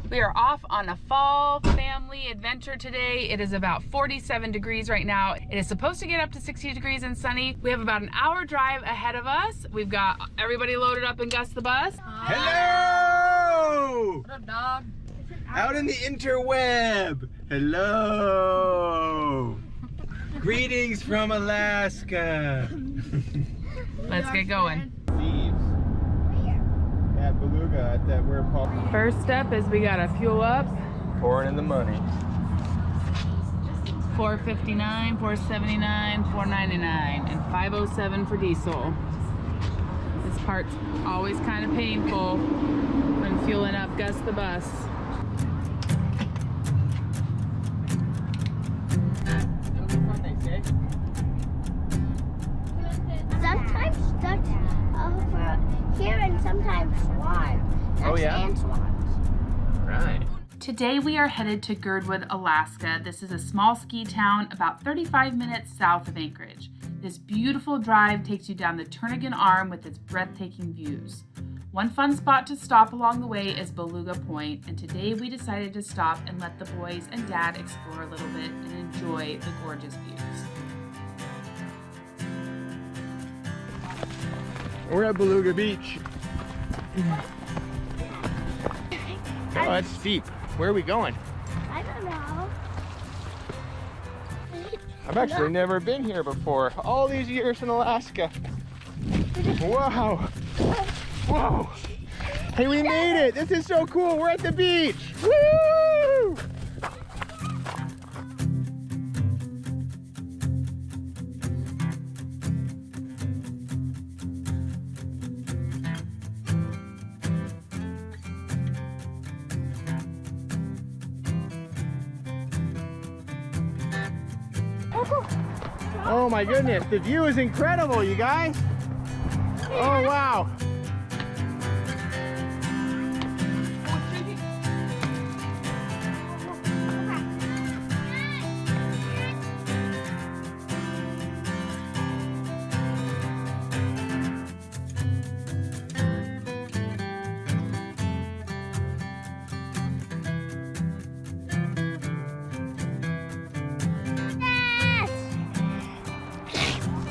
We are off on a fall family adventure today. It is about 47 degrees right now. It is supposed to get up to 60 degrees and sunny. We have about an hour drive ahead of us. We've got everybody loaded up in Gus the bus. Hello! What up, dog? Out in the interweb. Hello! Greetings from Alaska. Let's get going. Thieves at Beluga at that where Paul. First step is we gotta fuel up. Pouring in the money. $4.59, $4.79, $4.99, and $5.07 for diesel. This part's always kind of painful when fueling up Gus the bus. Sometimes ducks over here and sometimes swans. Oh, yeah? And swans. Right. Today we are headed to Girdwood, Alaska. This is a small ski town about 35 minutes south of Anchorage. This beautiful drive takes you down the Turnagain Arm with its breathtaking views. One fun spot to stop along the way is Beluga Point, and today we decided to stop and let the boys and Dad explore a little bit and enjoy the gorgeous views. We're at Beluga Beach. Oh, that's steep. Where are we going? I don't know. I've actually never been here before. All these years in Alaska. Wow. Whoa. Hey, we made it. This is so cool. We're at the beach. Woo! Oh my goodness, the view is incredible, you guys. Oh wow.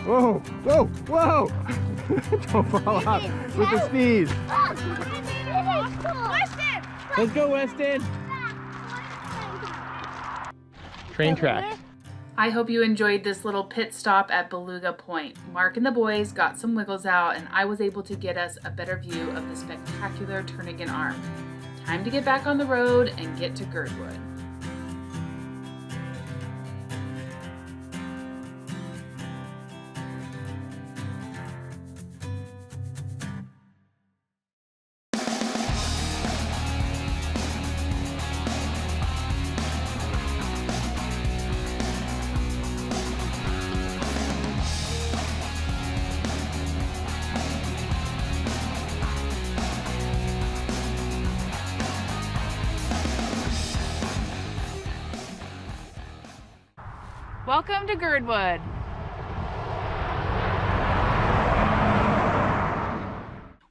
Whoa, whoa, whoa! Don't fall off with the sneeze. Weston! Let's go, Weston. Train tracks. I hope you enjoyed this little pit stop at Beluga Point. Mark and the boys got some wiggles out and I was able to get us a better view of the spectacular Turnagain Arm. Time to get back on the road and get to Girdwood. Welcome to Girdwood.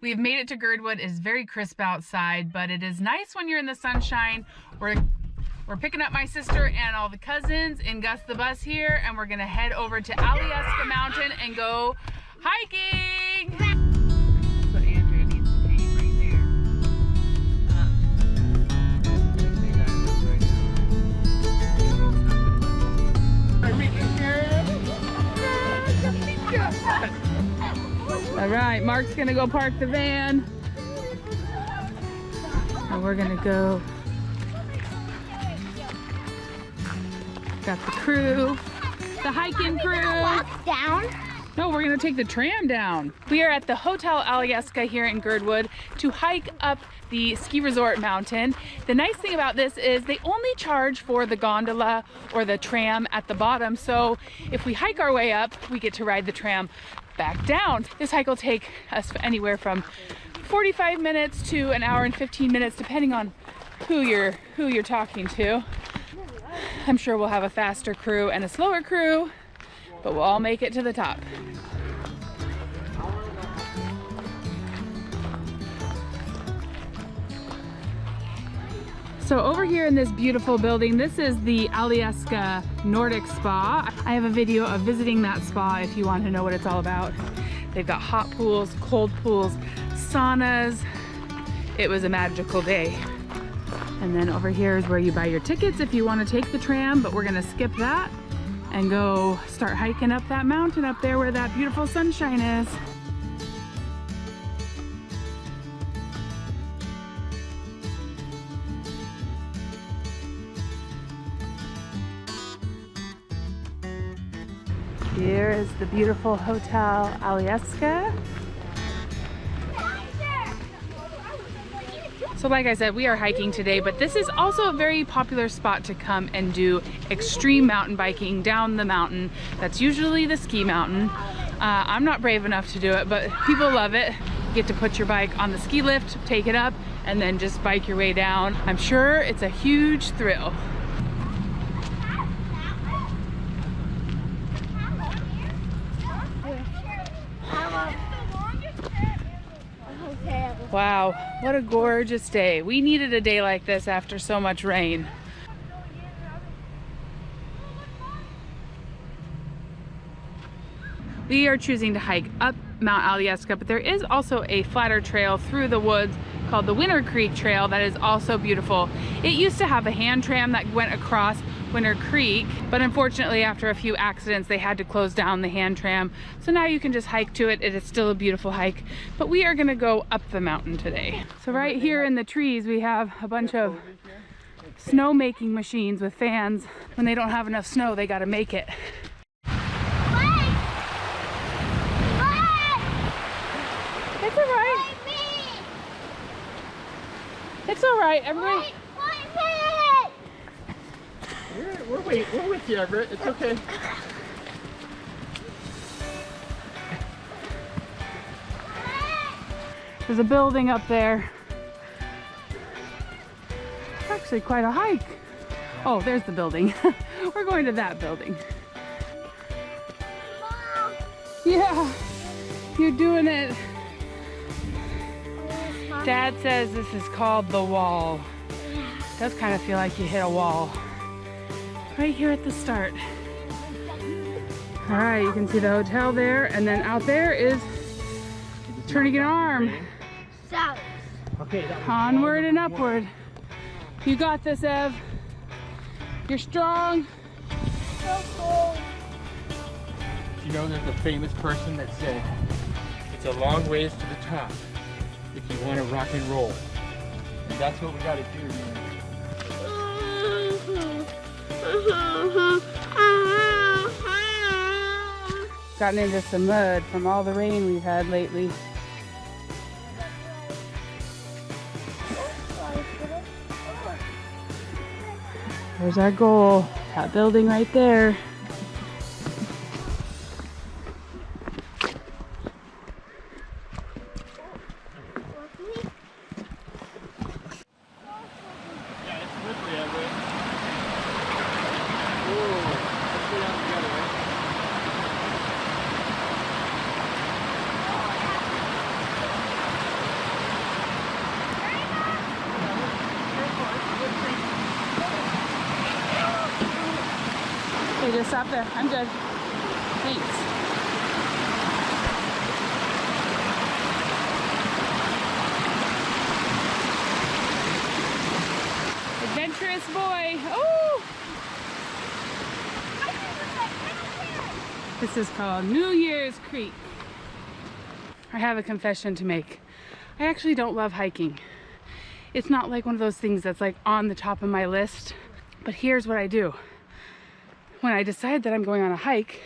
We've made it to Girdwood. It's very crisp outside, but it is nice when you're in the sunshine. We're picking up my sister and all the cousins in Gus the bus here, and we're gonna head over to Alyeska Mountain and go hiking. That's what Andrea needs to paint right there. All right, Mark's gonna go park the van. And we're gonna go. Got the crew, the hiking crew. Walk down. No, we're gonna take the tram down. We are at the Hotel Alyeska here in Girdwood to hike up the ski resort mountain. The nice thing about this is they only charge for the gondola or the tram at the bottom. So if we hike our way up, we get to ride the tram back down. This hike will take us anywhere from 45 minutes to an hour and 15 minutes, depending on who you're talking to. I'm sure we'll have a faster crew and a slower crew, but we'll all make it to the top. So over here in this beautiful building, this is the Alyeska Nordic Spa. I have a video of visiting that spa if you want to know what it's all about. They've got hot pools, cold pools, saunas. It was a magical day. And then over here is where you buy your tickets if you want to take the tram, but we're gonna skip that and go start hiking up that mountain up there where that beautiful sunshine is. Here is the beautiful Hotel Alyeska. So like I said, we are hiking today, but this is also a very popular spot to come and do extreme mountain biking down the mountain. That's usually the ski mountain. I'm not brave enough to do it, but people love it. You get to put your bike on the ski lift, take it up, and then just bike your way down. I'm sure it's a huge thrill. Wow, what a gorgeous day. We needed a day like this after so much rain. We are choosing to hike up Mount Alyeska, but there is also a flatter trail through the woods called the Winter Creek Trail that is also beautiful. It used to have a hand tram that went across Winter Creek, but unfortunately after a few accidents they had to close down the hand tram. So now you can just hike to it. It is still a beautiful hike, but we are gonna go up the mountain today. So right here in the trees we have a bunch of snow making machines with fans. When they don't have enough snow, they gotta make it. It's all right. It's all right, everybody. We're with you, Everett. It's okay. There's a building up there. It's actually quite a hike. Oh, there's the building. We're going to that building. Yeah, you're doing it. Dad says this is called the wall. It does kind of feel like you hit a wall. Right here at the start. All right, you can see the hotel there, and then out there is Turning an Arm. South. Okay, Onward and upward. You got this, Ev. You're strong. So cool. You know, there's a famous person that said, it's a long ways to the top if you want to rock and roll. And that's what we got to do, man. Gotten into some mud from all the rain we've had lately. There's our goal, that building right there. Okay, just stop there. I'm good. Thanks. Adventurous boy. Oh! This is called New Year's Creek. I have a confession to make. I actually don't love hiking. It's not like one of those things that's like on the top of my list. But here's what I do. When I decide that I'm going on a hike,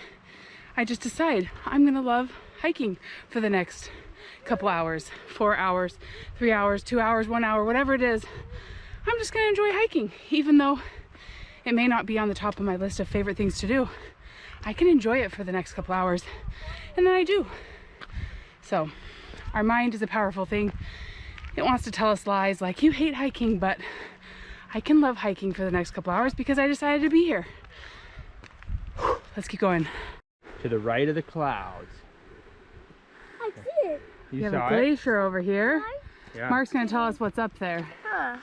I just decide I'm gonna love hiking for the next couple hours, 4 hours, 3 hours, 2 hours, 1 hour, whatever it is. I'm just gonna enjoy hiking, even though it may not be on the top of my list of favorite things to do. I can enjoy it for the next couple hours, and then I do. So, our mind is a powerful thing. It wants to tell us lies like, you hate hiking, but I can love hiking for the next couple hours because I decided to be here. Let's keep going. To the right of the clouds. I see it. You have saw a it? glacier over here. Yeah. Mark's gonna tell us what's up there. Huh.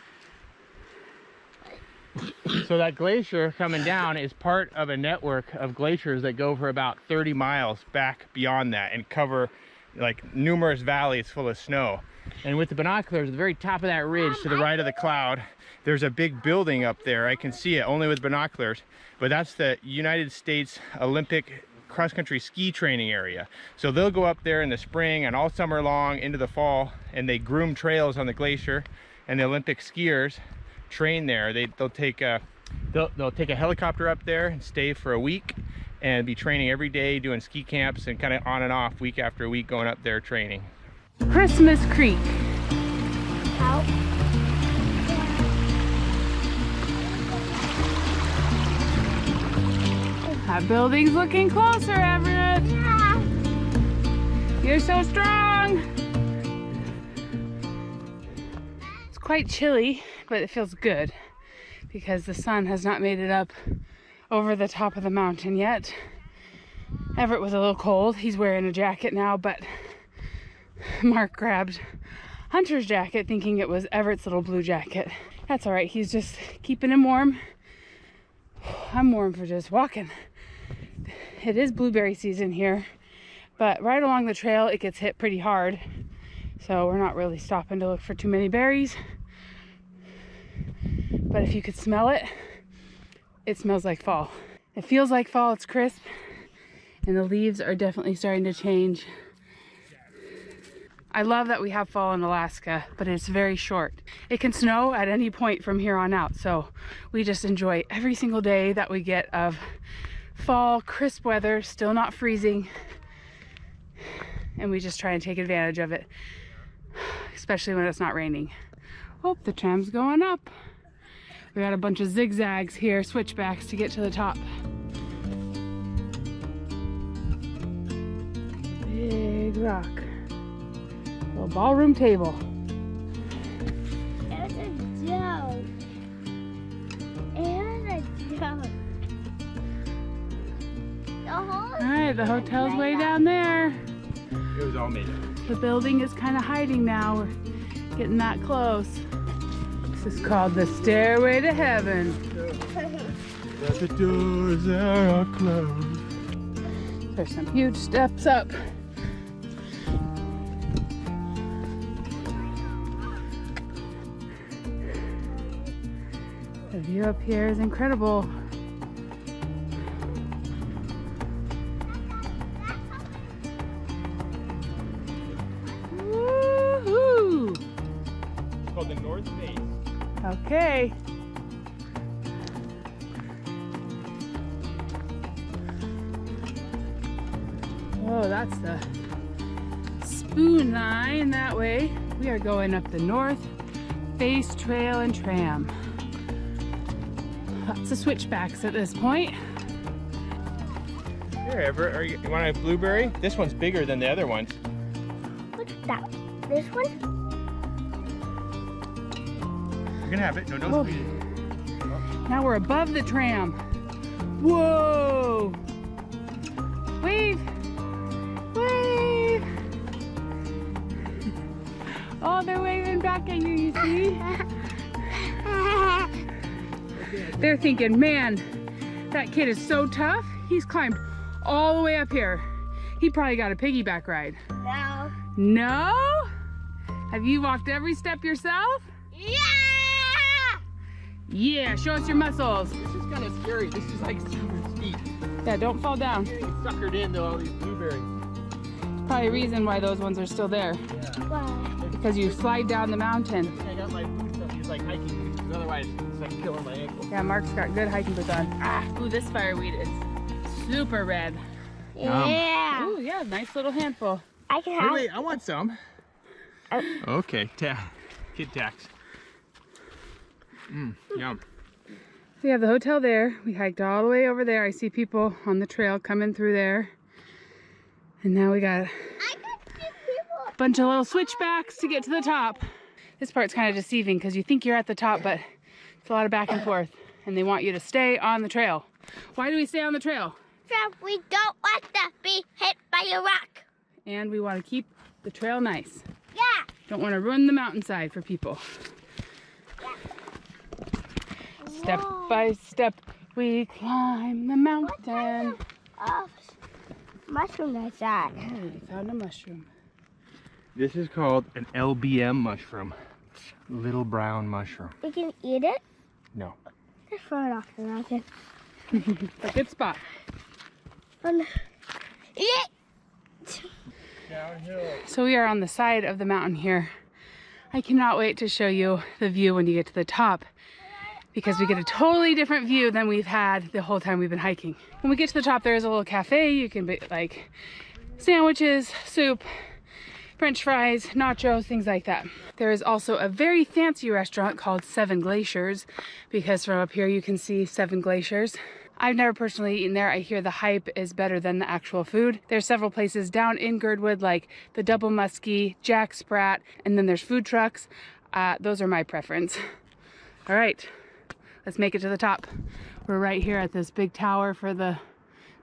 So that glacier coming down is part of a network of glaciers that go for about 30 miles back beyond that and cover like numerous valleys full of snow. And with the binoculars, at the very top of that ridge to the right of the cloud, there's a big building up there. I can see it only with binoculars, but that's the United States Olympic cross-country ski training area. So they'll go up there in the spring and all summer long into the fall, and they groom trails on the glacier, and the Olympic skiers train there. They'll take a helicopter up there and stay for a week and be training every day, doing ski camps and kind of on and off week after week going up there training. Christmas Creek. How? That building's looking closer, Everett. Yeah. You're so strong. It's quite chilly, but it feels good because the sun has not made it up over the top of the mountain yet. Everett was a little cold. He's wearing a jacket now, but Mark grabbed Hunter's jacket thinking it was Everett's little blue jacket. That's all right. He's just keeping him warm. I'm warm for just walking. It is blueberry season here, but right along the trail it gets hit pretty hard, so we're not really stopping to look for too many berries. But if you could smell it, it smells like fall. It feels like fall. It's crisp, and the leaves are definitely starting to change. I love that we have fall in Alaska, but it's very short. It can snow at any point from here on out, so we just enjoy every single day that we get of fall, crisp weather, still not freezing, and we just try and take advantage of it, especially when it's not raining. Oh, the tram's going up. We got a bunch of zigzags here, switchbacks to get to the top. Big rock. Little ballroom table. There's a joke. There's a joke. Alright, the hotel's way down there. It was all made up. The building is kind of hiding now. We're getting that close. This is called the Stairway to Heaven. But the doors are closed. There's some huge steps up. The view up here is incredible. Woohoo! It's called the North Face. Okay. Oh, that's the spoon line that way. We are going up the North Face Trail and Tram. Lots of switchbacks at this point. Here, Everett, you want a blueberry? This one's bigger than the other ones. What's that? This one? You can have it. No, don't Oh. squeeze it. Now we're above the tram. Whoa! Wave! Wave! Oh, they're waving back at you, you see? They're thinking, man, that kid is so tough. He's climbed all the way up here. He probably got a piggyback ride. No. No? Have you walked every step yourself? Yeah! Yeah, show us your muscles. This is kind of scary. This is like super steep. Yeah, don't fall down. You're getting suckered into all these blueberries. Probably a reason why those ones are still there. Why? Because you slide down the mountain. I got my boots on these like hiking boots, because otherwise it's like killing my ankle. Yeah, Mark's got good hiking boots on. Ah, ooh, this fireweed is super red. Yeah. Ooh, yeah, nice little handful. I can have. Wait, I want some. Okay, kid tax. Yum. We have the hotel there. We hiked all the way over there. I see people on the trail coming through there. And now we got I can see people. a bunch of little switchbacks to get to the top. This part's kind of deceiving because you think you're at the top, but it's a lot of back and forth. And they want you to stay on the trail. Why do we stay on the trail? So we don't want to be hit by a rock. And we want to keep the trail nice. Yeah. Don't want to ruin the mountainside for people. Step by step, we climb the mountain. Mushroom is that? Oh, we found a mushroom. This is called an LBM mushroom. Little brown mushroom. We can eat it? No. Just throw it off the mountain. A good spot. Eat it! Downhill. So we are on the side of the mountain here. I cannot wait to show you the view when you get to the top, because we get a totally different view than we've had the whole time we've been hiking. When we get to the top, there is a little cafe. You can get like sandwiches, soup, French fries, nachos, things like that. There is also a very fancy restaurant called Seven Glaciers, because from up here you can see 7 glaciers. I've never personally eaten there. I hear the hype is better than the actual food. There's several places down in Girdwood, like the Double Muskie, Jack Sprat, and then there's food trucks. Those are my preference. All right, let's make it to the top. We're right here at this big tower for the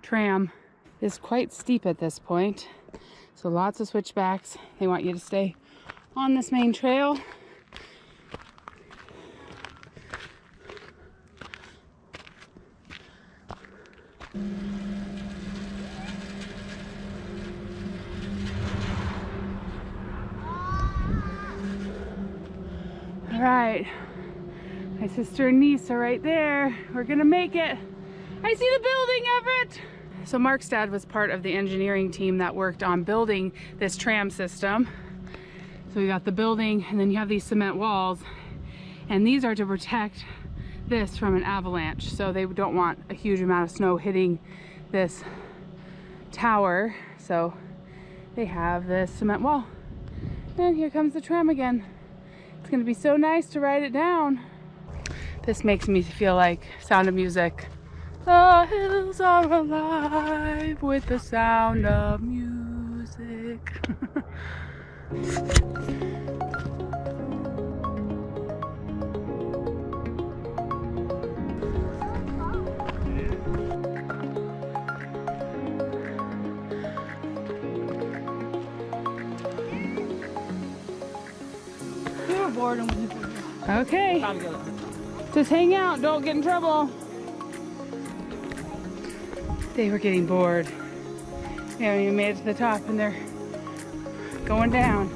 tram. It's quite steep at this point, so lots of switchbacks. They want you to stay on this main trail. All right, my sister and niece are right there. We're gonna make it. I see the building, Everett. So Mark's dad was part of the engineering team that worked on building this tram system. So we got the building, and then you have these cement walls, and these are to protect this from an avalanche. So they don't want a huge amount of snow hitting this tower. So they have this cement wall. And here comes the tram again. It's gonna be so nice to ride it down. This makes me feel like Sound of Music. The hills are alive with the sound of music. We were bored and we were Okay, just hang out, don't get in trouble. They were getting bored. They haven't even made it to the top and they're going down.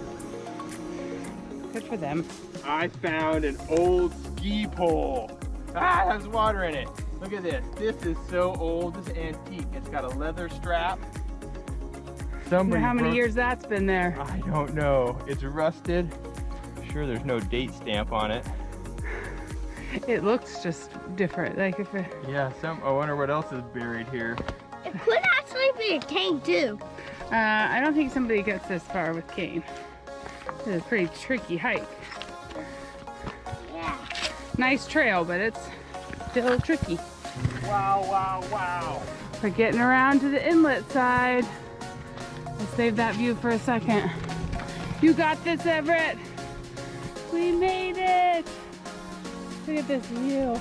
Good for them. I found an old ski pole. Ah, it has water in it. Look at this. This is so old. This is antique. It's got a leather strap. I Somebody wonder how many broke- years that's been there. I don't know. It's rusted. Sure, there's no date stamp on it. It looks just different. Like if it, Yeah, I wonder what else is buried here. It could actually be a cane too. I don't think somebody gets this far with cane. It's a pretty tricky hike. Yeah. Nice trail, but it's still tricky. Wow, wow, wow. We're getting around to the inlet side. We'll save that view for a second. You got this, Everett. We made it. Look at this view.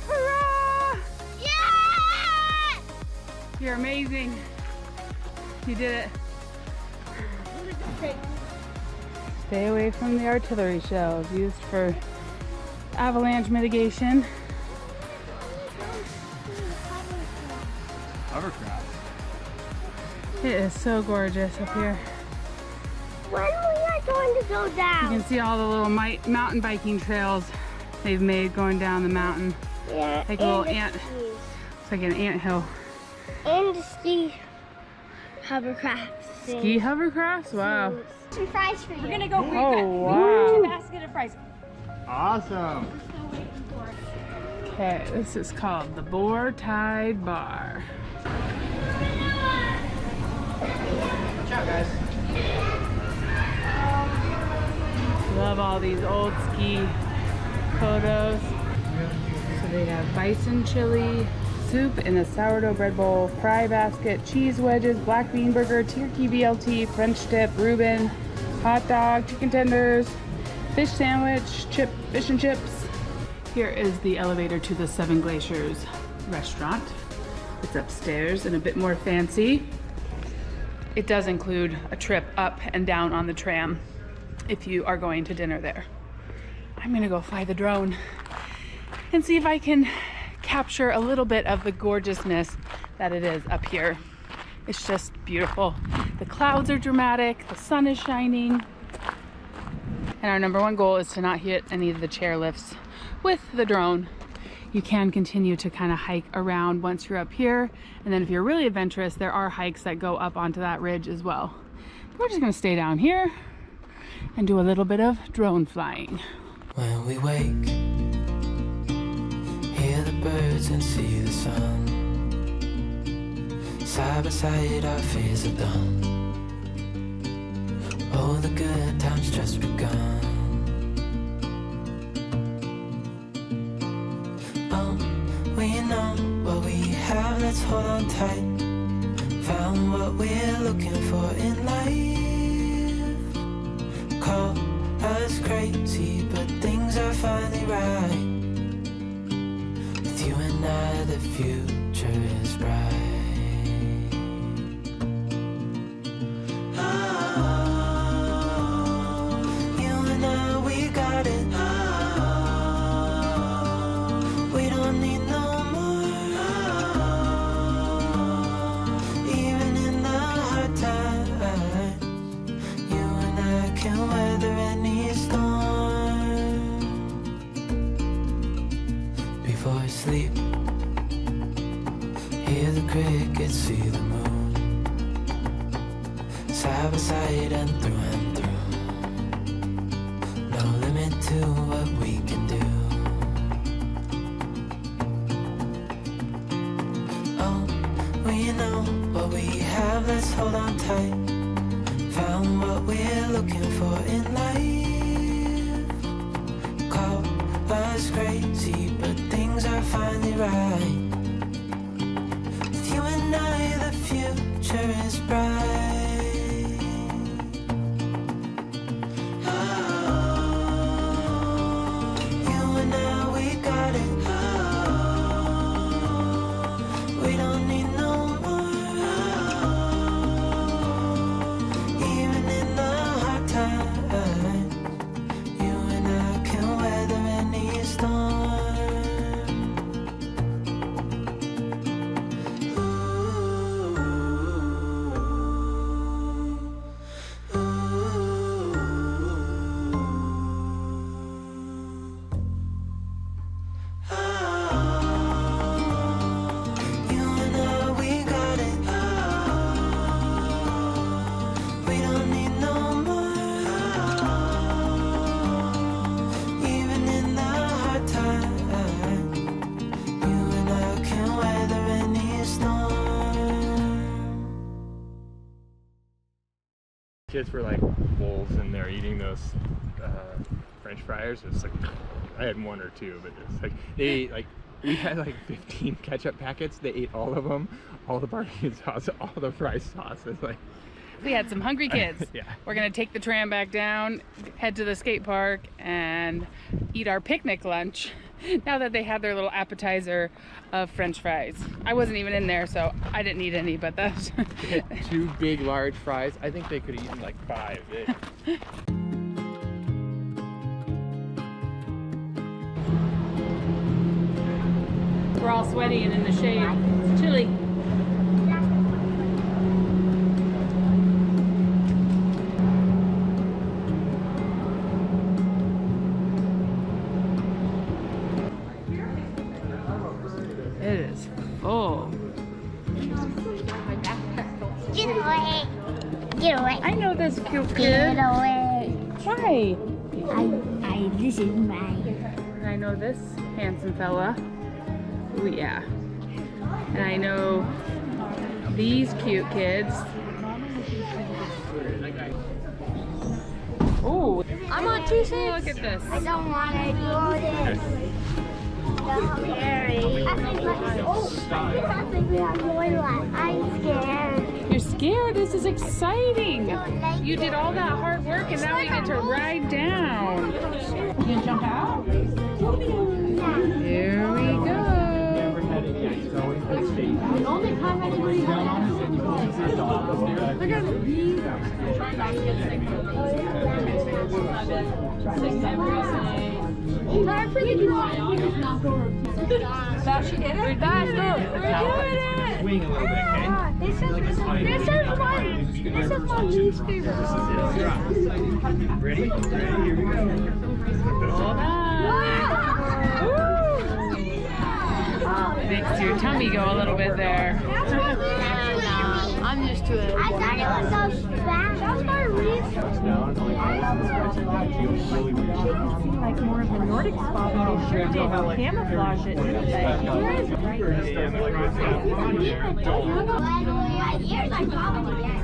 Hurrah! Yeah! You're amazing. You did it. Stay away from the artillery shells used for avalanche mitigation. Hovercraft. It is so gorgeous up here. When are we not going to go You down? can see all the little mountain biking trails they've made going down the mountain. Yeah. Like a little and the ant. skis. It's like an anthill. And the ski hovercraft. Ski hovercrafts? Wow. Some fries for you. We're gonna go quick. Oh, wow. Basket of fries. Awesome. Okay, this is called the Boar Tide Bar. Watch out, guys. Love all these old ski photos. So they have bison chili, soup in a sourdough bread bowl, fry basket, cheese wedges, black bean burger, turkey BLT, French dip, Reuben, hot dog, chicken tenders, fish sandwich, fish and chips. Here is the elevator to the Seven Glaciers restaurant. It's upstairs and a bit more fancy. It does include a trip up and down on the tram if you are going to dinner there. I'm gonna go fly the drone and see if I can capture a little bit of the gorgeousness that it is up here. It's just beautiful. The clouds are dramatic, the sun is shining, and our number one goal is to not hit any of the chairlifts with the drone. You can continue to kind of hike around once you're up here, and then if you're really adventurous, there are hikes that go up onto that ridge as well. We're just gonna stay down here and do a little bit of drone flying. When we wake, hear the birds and see the sun. Side by side our fears are done. Oh, the good times just begun. Oh, we know what we have, let's hold on tight. Found what we're looking for in life. Call us crazy, but things are finally right. With you and I, the future is bright. Sleep, hear the crickets, see the moon. Side by side and through. No limit to what we can do. Oh, we know what we have, let's hold on tight. Found what we're looking for in life. Call us crazy, but things are finally right. With you and I, the future is bright. Oh, you and I, we got it. Oh, we don't need no more. Oh, even in the hard times, you and I can weather any storm. Kids were like wolves and they're eating those French fries. It's like, I had one or two, but it's like, they ate like, we had like 15 ketchup packets. They ate all of them, all the barbecue sauce, all the fry sauce. It's like, We had some hungry kids. Yeah. We're gonna take the tram back down, head to the skate park, and eat our picnic lunch now that they had their little appetizer of French fries. I wasn't even in there, so I didn't eat any, but that's... They had 2 big, large fries. I think they could have eaten like 5. We're all sweaty and in the shade. It's chilly. It is full. Get away. Get away. I know this cute kid. Get away. Why? This is mine. And I know this handsome fella. Oh yeah. And I know these cute kids. Oh, I'm on 2 6. look at this. I don't want to do this. I'm scared. You're scared? This is exciting. You did all that hard work and now we get to ride down. You gonna jump out? Here we go. The only time anybody Look at these. Try not to get sick from these. 6 every day. That she did it? We're doing it! Swing a little bit, okay? This is my least favorite. Ready? Ready? Here we go. Hold on. Makes your tummy go a little bit there. I'm used to it. I thought it was so bad. That was my least. Like more of a Nordic spot, but they sure did camouflage it, didn't they? My ears are probably dead.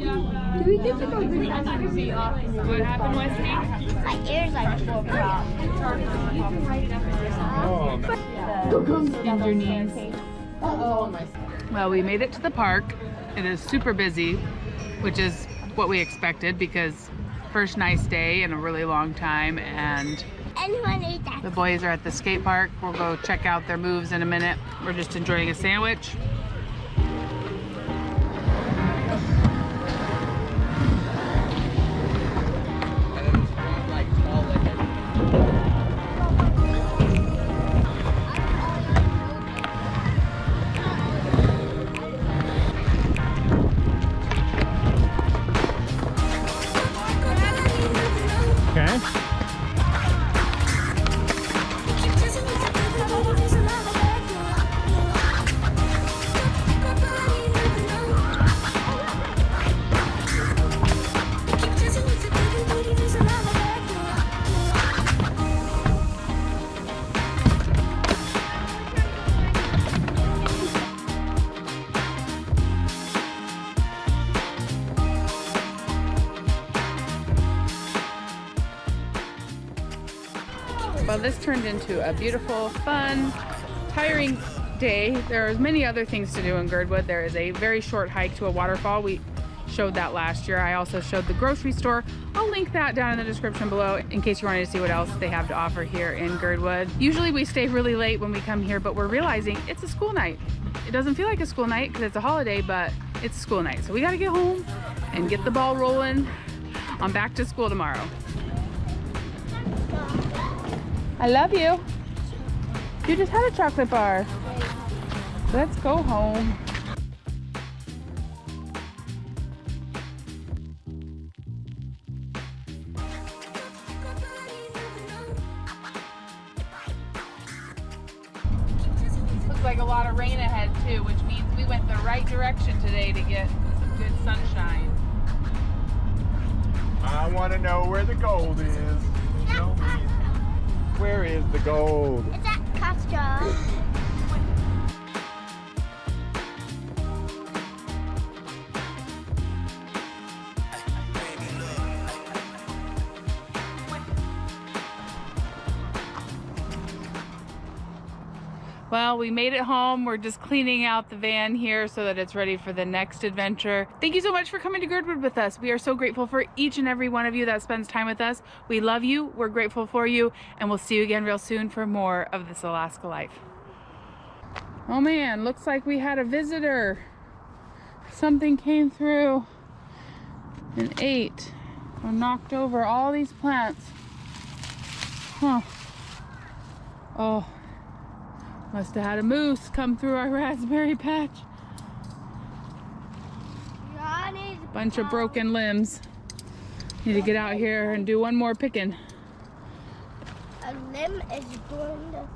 Do we get to go really What happened, Wesley? My ears are full prop. Bend your knees. Well, we made it to the park. It is super busy, which is what we expected because first nice day in a really long time, and Anyone eat that? the boys are at the skate park. We'll go check out their moves in a minute. We're just enjoying a sandwich. Okay. Well, this turned into a beautiful, fun, tiring day. There are many other things to do in Girdwood. There is a very short hike to a waterfall. We showed that last year. I also showed the grocery store. I'll link that down in the description below in case you wanted to see what else they have to offer here in Girdwood. Usually we stay really late when we come here, but we're realizing it's a school night. It doesn't feel like a school night because it's a holiday, but it's a school night. So we gotta get home and get the ball rolling on back to school tomorrow. I love you. You just had a chocolate bar. Let's go home. Looks like a lot of rain ahead too, which means we went the right direction today to get some good sunshine. I want to know where the gold is. Show me. Where is the gold? It's at Costco. Well, we made it home. We're just cleaning out the van here so that it's ready for the next adventure. Thank you so much for coming to Girdwood with us. We are so grateful for each and every one of you that spends time with us. We love you, we're grateful for you, and we'll see you again real soon for more of This Alaska Life. Oh man, looks like we had a visitor. Something came through and ate or knocked over all these plants. Huh. Oh. Must have had a moose come through our raspberry patch. Bunch of broken limbs. Need to get out here and do one more picking. A limb is going to